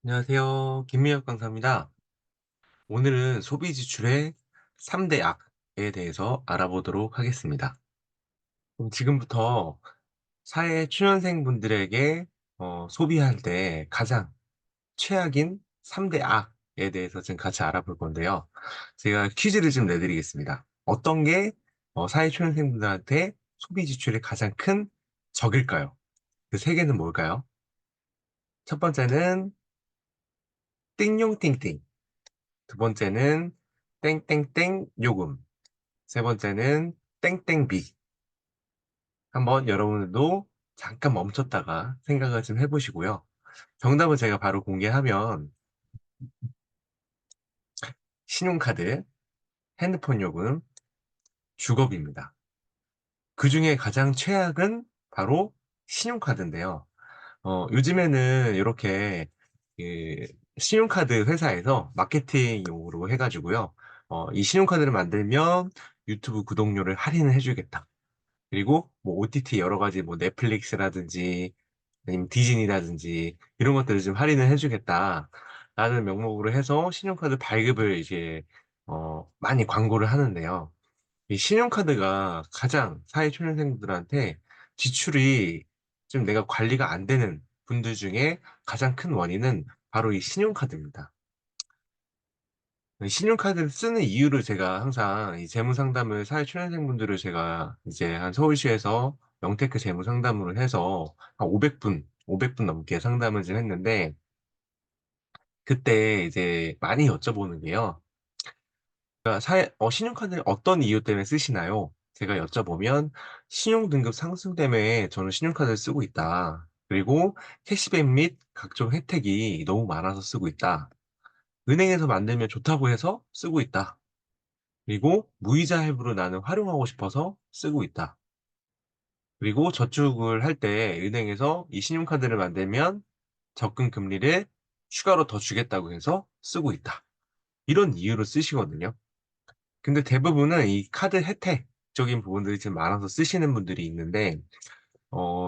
안녕하세요. 김미혁 강사입니다. 오늘은 소비 지출의 3대 악에 대해서 알아보도록 하겠습니다. 그럼 지금부터 사회 초년생 분들에게 소비할 때 가장 최악인 3대 악에 대해서 지금 같이 알아볼 건데요. 제가 퀴즈를 좀 내드리겠습니다. 어떤 게 사회 초년생분들한테 소비 지출의 가장 큰 적일까요? 그 세 개는 뭘까요? 첫 번째는 띵용띵띵, 두 번째는 땡땡땡 요금, 세 번째는 땡땡비. 한번 여러분들도 잠깐 멈췄다가 생각을 좀 해보시고요. 정답은 제가 바로 공개하면 신용카드, 핸드폰 요금, 주거비입니다. 그 중에 가장 최악은 바로 신용카드인데요. 요즘에는 이렇게 그 신용카드 회사에서 마케팅용으로 해가지고요. 이 신용카드를 만들면 유튜브 구독료를 할인을 해주겠다. 그리고 뭐 OTT 여러 가지 뭐 넷플릭스라든지 아니면 디즈니라든지 이런 것들을 좀 할인을 해주겠다라는 명목으로 해서 신용카드 발급을 이제 많이 광고를 하는데요. 이 신용카드가 가장 사회초년생들한테 지출이 좀 내가 관리가 안 되는 분들 중에 가장 큰 원인은 바로 이 신용카드입니다. 신용카드를 쓰는 이유를 제가 항상 이 재무상담을 사회초년생분들을 제가 이제 한 서울시에서 영테크 재무상담으로 해서 한 500분 넘게 상담을 좀 했는데 그때 이제 많이 여쭤보는 게요. 그러니까 신용카드를 어떤 이유 때문에 쓰시나요? 제가 여쭤보면 신용등급 상승 때문에 저는 신용카드를 쓰고 있다. 그리고 캐시백 및 각종 혜택이 너무 많아서 쓰고 있다. 은행에서 만들면 좋다고 해서 쓰고 있다. 그리고 무이자 할부로 나는 활용하고 싶어서 쓰고 있다. 그리고 저축을 할 때 은행에서 이 신용카드를 만들면 적금 금리를 추가로 더 주겠다고 해서 쓰고 있다. 이런 이유로 쓰시거든요. 근데 대부분은 이 카드 혜택적인 부분들이 좀 많아서 쓰시는 분들이 있는데,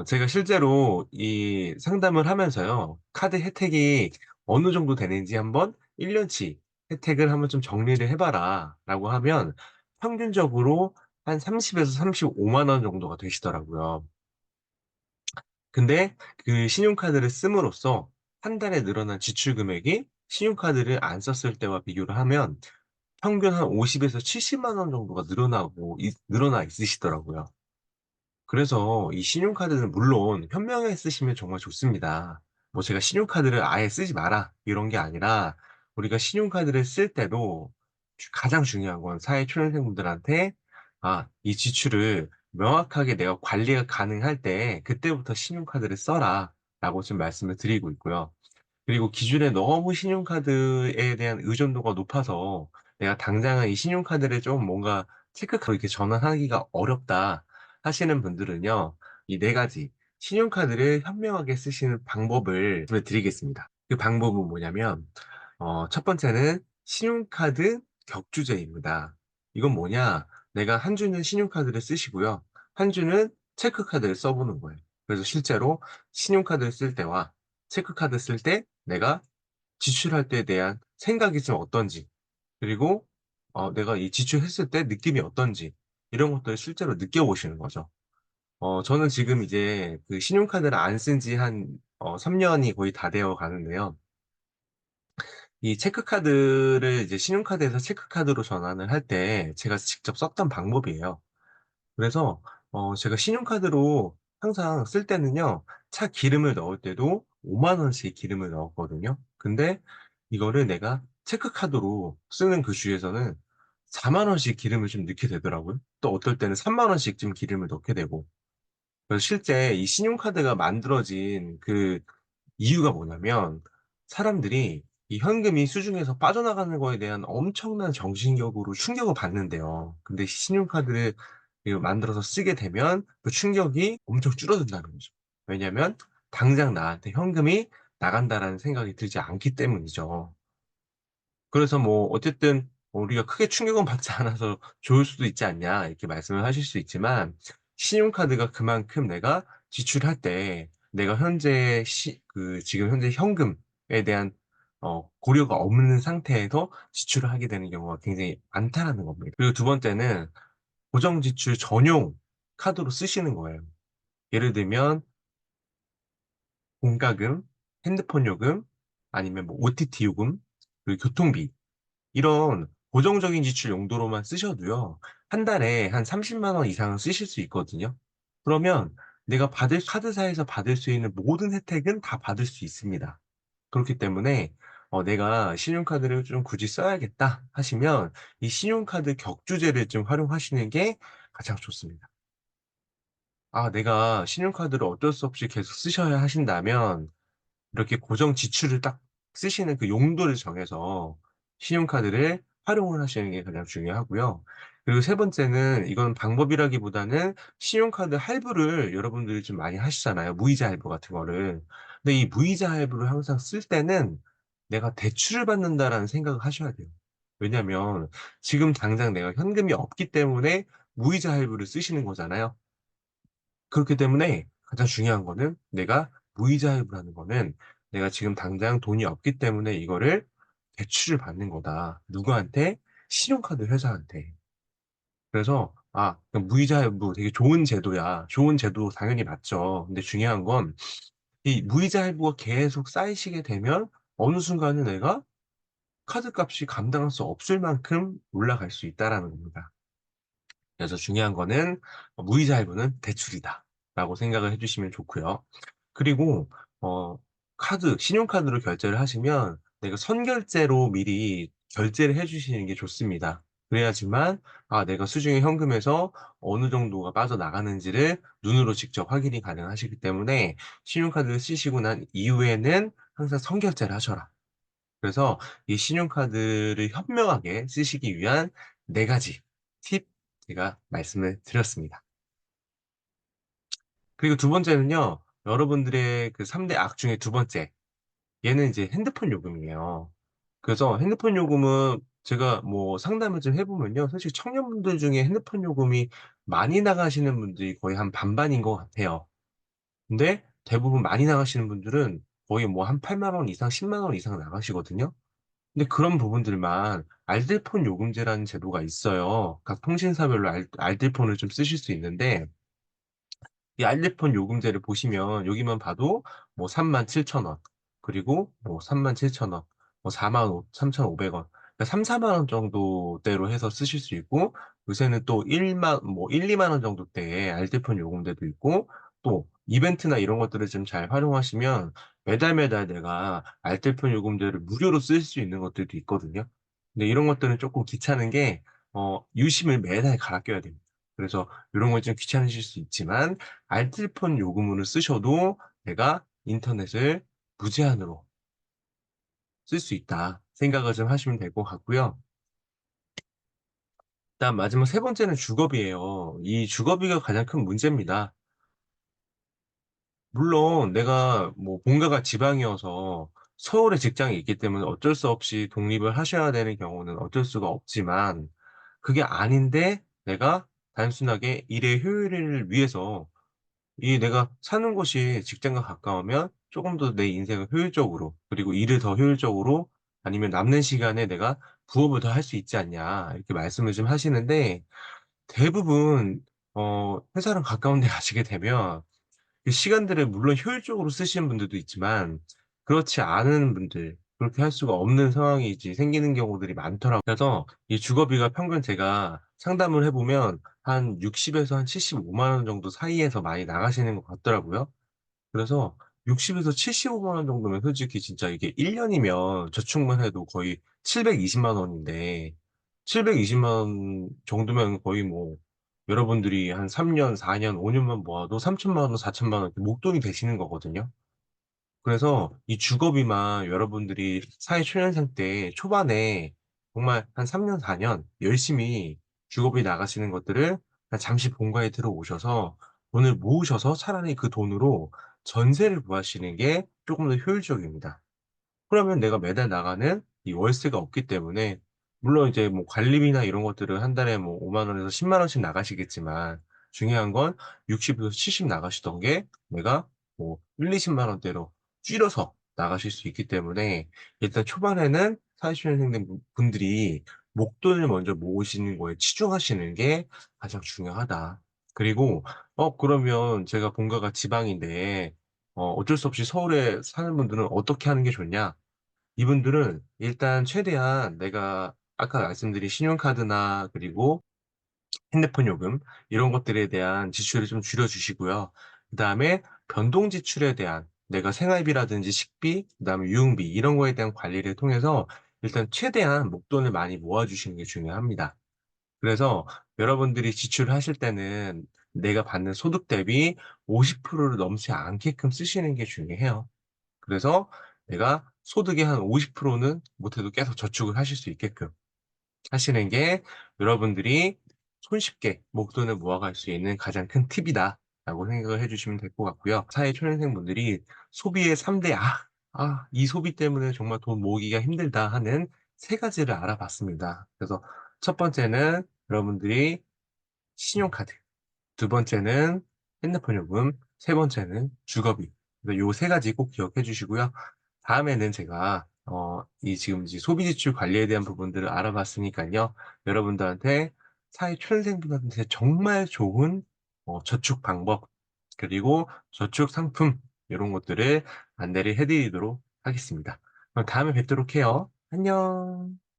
제가 실제로 이 상담을 하면서요, 카드 혜택이 어느 정도 되는지 한번 1년치 혜택을 한번 좀 정리를 해봐라 라고 하면 평균적으로 한 30에서 35만 원 정도가 되시더라고요. 근데 그 신용카드를 씀으로써 한 달에 늘어난 지출 금액이 신용카드를 안 썼을 때와 비교를 하면 평균 한 50에서 70만 원 정도가 늘어나 있으시더라고요. 그래서 이 신용카드는 물론 현명하게 쓰시면 정말 좋습니다. 뭐 제가 신용카드를 아예 쓰지 마라 이런 게 아니라 우리가 신용카드를 쓸 때도 가장 중요한 건 사회 초년생분들한테 이 지출을 명확하게 내가 관리가 가능할 때 그때부터 신용카드를 써라 라고 좀 말씀을 드리고 있고요. 그리고 기준에 너무 신용카드에 대한 의존도가 높아서 내가 당장은 이 신용카드를 좀 뭔가 체크카드로 이렇게 전환하기가 어렵다 하시는 분들은요, 이 네 가지 신용카드를 현명하게 쓰시는 방법을 드리겠습니다. 그 방법은 뭐냐면, 첫 번째는 신용카드 격주제입니다. 이건 뭐냐? 내가 한 주는 신용카드를 쓰시고요. 한 주는 체크카드를 써보는 거예요. 그래서 실제로 신용카드를 쓸 때와 체크카드 쓸 때 내가 지출할 때에 대한 생각이 좀 어떤지, 그리고 내가 이 지출했을 때 느낌이 어떤지, 이런 것들을 실제로 느껴보시는 거죠. 저는 지금 이제 그 신용카드를 안 쓴 지 한 3년이 거의 다 되어 가는데요. 이 체크카드를 이제 신용카드에서 체크카드로 전환을 할 때 제가 직접 썼던 방법이에요. 그래서 제가 신용카드로 항상 쓸 때는요. 차 기름을 넣을 때도 5만 원씩 기름을 넣었거든요. 근데 이거를 내가 체크카드로 쓰는 그 주에서는 4만 원씩 기름을 좀 넣게 되더라고요. 또 어떨 때는 3만 원씩 좀 기름을 넣게 되고. 그래서 실제 이 신용카드가 만들어진 그 이유가 뭐냐면 사람들이 이 현금이 수중에서 빠져나가는 거에 대한 엄청난 정신적으로 충격을 받는데요. 근데 신용카드를 이거 만들어서 쓰게 되면 그 충격이 엄청 줄어든다는 거죠. 왜냐면 당장 나한테 현금이 나간다라는 생각이 들지 않기 때문이죠. 그래서 뭐 어쨌든 우리가 크게 충격은 받지 않아서 좋을 수도 있지 않냐 이렇게 말씀을 하실 수 있지만 신용카드가 그만큼 내가 지출할 때 내가 지금 현재 현금에 대한 고려가 없는 상태에서 지출을 하게 되는 경우가 굉장히 많다라는 겁니다. 그리고 두 번째는 고정 지출 전용 카드로 쓰시는 거예요. 예를 들면 공과금, 핸드폰 요금, 아니면 뭐 OTT 요금, 그리고 교통비, 이런 고정적인 지출 용도로만 쓰셔도요, 한 달에 한 30만 원 이상은 쓰실 수 있거든요. 그러면 내가 받을 카드사에서 받을 수 있는 모든 혜택은 다 받을 수 있습니다. 그렇기 때문에 '내가 신용카드를 좀 굳이 써야겠다.' 하시면 이 신용카드 격주제를 좀 활용하시는 게 가장 좋습니다. 내가 신용카드를 어쩔 수 없이 계속 쓰셔야 하신다면 이렇게 고정 지출을 딱 쓰시는 그 용도를 정해서 신용카드를 활용을 하시는 게 가장 중요하고요. 그리고 세 번째는, 이건 방법이라기보다는 신용카드 할부를 여러분들이 좀 많이 하시잖아요, 무이자 할부 같은 거를. 근데 이 무이자 할부를 항상 쓸 때는 '내가 대출을 받는다.'라는 생각을 하셔야 돼요. 왜냐면 지금 당장 내가 현금이 없기 때문에 무이자 할부를 쓰시는 거잖아요. 그렇기 때문에 가장 중요한 거는, 내가 무이자 할부라는 거는 내가 지금 당장 돈이 없기 때문에 이거를 대출을 받는 거다. 누구한테? 신용카드 회사한테. 그래서 그럼 무이자 할부 되게 좋은 제도야. 좋은 제도 당연히 맞죠. 근데 중요한 건 이 무이자 할부가 계속 쌓이시게 되면 어느 순간에 내가 카드값이 감당할 수 없을 만큼 올라갈 수 있다라는 겁니다. 그래서 중요한 거는 '무이자 할부는 대출이다.'라고 생각을 해 주시면 좋고요. 그리고 어 신용카드로 결제를 하시면 내가 선결제로 미리 결제를 해 주시는 게 좋습니다. 그래야지만 내가 수중에 현금에서 어느 정도가 빠져나가는지를 눈으로 직접 확인이 가능하시기 때문에, 신용카드를 쓰시고 난 이후에는 항상 선결제를 하셔라. 그래서 이 신용카드를 현명하게 쓰시기 위한 4 가지 팁 제가 말씀을 드렸습니다. 그리고 두 번째는요, 여러분들의 그 3대 악 중에 두 번째, 얘는 이제 핸드폰 요금이에요. 그래서 핸드폰 요금은 제가 뭐 상담을 좀 해 보면요, 사실 청년분들 중에 핸드폰 요금이 많이 나가시는 분들이 거의 한 반반인 것 같아요. 근데 대부분 많이 나가시는 분들은 거의 뭐 한 8만 원 이상 10만 원 이상 나가시거든요. 근데 그런 부분들만 알뜰폰 요금제라는 제도가 있어요. 각 통신사별로 알뜰폰을 좀 쓰실 수 있는데, 이 알뜰폰 요금제를 보시면 여기만 봐도 뭐 37,000원, 그리고 뭐 37,000원, 뭐 43,500원, 그러니까 3-4만 원 정도대로 해서 쓰실 수 있고, 요새는 또 1-2만 원 정도대의 알뜰폰 요금제도 있고, 또 이벤트나 이런 것들을 좀 잘 활용하시면 매달 매달 내가 알뜰폰 요금제를 무료로 쓸 수 있는 것들도 있거든요. 근데 이런 것들은 쪼끔 귀찮은 게 유심을 매달 갈아 껴야 됩니다. 그래서 요런 건 좀 귀찮으실 수 있지만 알뜰폰 요금으로 쓰셔도 내가 인터넷을 무제한으로 쓸 수 있다 생각을 좀 하시면 될 것 같고요. 그다음 마지막 세 번째는 주거비예요. 이 주거비가 가장 큰 문제입니다. 물론 내가 뭐 본가가 지방이어서 서울에 직장이 있기 때문에 어쩔 수 없이 독립을 하셔야 되는 경우는 어쩔 수가 없지만, 그게 아닌데 내가 단순하게 일의 효율을 위해서, 이 내가 사는 곳이 직장과 가까우면 쪼금 더 내 인생을 효율적으로, 그리고 일을 더 효율적으로, 아니면 남는 시간에 내가 부업을 더 할 수 있지 않냐, 이렇게 말씀을 좀 하시는데, 대부분 회사랑 가까운 데 가시게 되면 그 시간들을 물론 효율적으로 쓰시는 분들도 있지만, 그렇지 않은 분들, 그렇게 할 수가 없는 상황이 이제 생기는 경우들이 많더라고요. 그래서 이 주거비가 평균 제가 상담을 해 보면 한 60에서 한 75만 원 정도 사이에서 많이 나가시는 것 같더라고요. 그래서 60에서 75만 원 정도면 솔직히 진짜 이게 1 년이면 저축만 해도 거의 720만 원인데, 720만 원 정도면 거의 뭐 여러분들이 한 3 년, 4 년, 5 년만 모아도 3천만 원, 4천만 원 이렇게 목돈이 되시는 거거든요. 그래서 이 주거비만 여러분들이 사회 초년생 때 초반에 정말 한 3 년, 4년 열심히 주거비 나가시는 것들을 그냥 잠시 본가에 들어오셔서 돈을 모으셔서 차라리 그 돈으로 전세를 구하시는 게 쪼금 더 효율적입니다. 그러면 내가 매달 나가는 이 월세가 없기 때문에, 물론 이제 뭐 관리비나 이런 것들은 한 달에 뭐 5만 원에서 10만 원씩 나가시겠지만, 중요한 건 60에서 70 나가시던 게 내가 뭐 1-20만 원대로 줄여서 나가실 수 있기 때문에 일단 초반에는 사회초년생 분들이 목돈을 먼저 모으시는 거에 치중하시는 게 가장 중요하다. 그리고 그러면 제가 본가가 지방인데 어쩔 수 없이 서울에 사는 분들은 어떻게 하는 게 좋냐? 이분들은 일단 최대한 내가 아까 말씀드린 신용카드나 그리고 핸드폰 요금 이런 것들에 대한 지출을 좀 줄여 주시고요. 그다음에 변동 지출에 대한 내가 생활비라든지 식비 그다음에 유흥비 이런 거에 대한 관리를 통해서 일단 최대한 목돈을 많이 모아 주시는 게 중요합니다. 그래서 여러분들이 지출하실 때는 내가 받는 소득 대비 50%를 넘지 않게끔 쓰시는 게 중요해요. 그래서 내가 소득의 한 50%는 못해도 계속 저축을 하실 수 있게끔 하시는 게 여러분들이 손쉽게 목돈을 모아갈 수 있는 가장 큰 팁이다라고 생각을 해 주시면 될 것 같고요. 사회 초년생분들이 소비의 3대 이 소비 때문에 정말 돈 모으기가 힘들다." 하는 세 가지를 알아봤습니다. 그래서 첫 번째는 여러분들이 신용카드, 두 번째는 핸드폰 요금, 세 번째는 주거비. 그래서 요 세 가지 꼭 기억해 주시고요. 다음에는 제가 이 지금 이제 소비 지출 관리에 대한 부분들을 알아봤으니깐요. 여러분들한테 사회 초년생분한테 정말 좋은 저축 방법 그리고 저축 상품 요런 것들을 안내를 해 드리도록 하겠습니다. 그럼 다음에 뵙도록 해요. 안녕.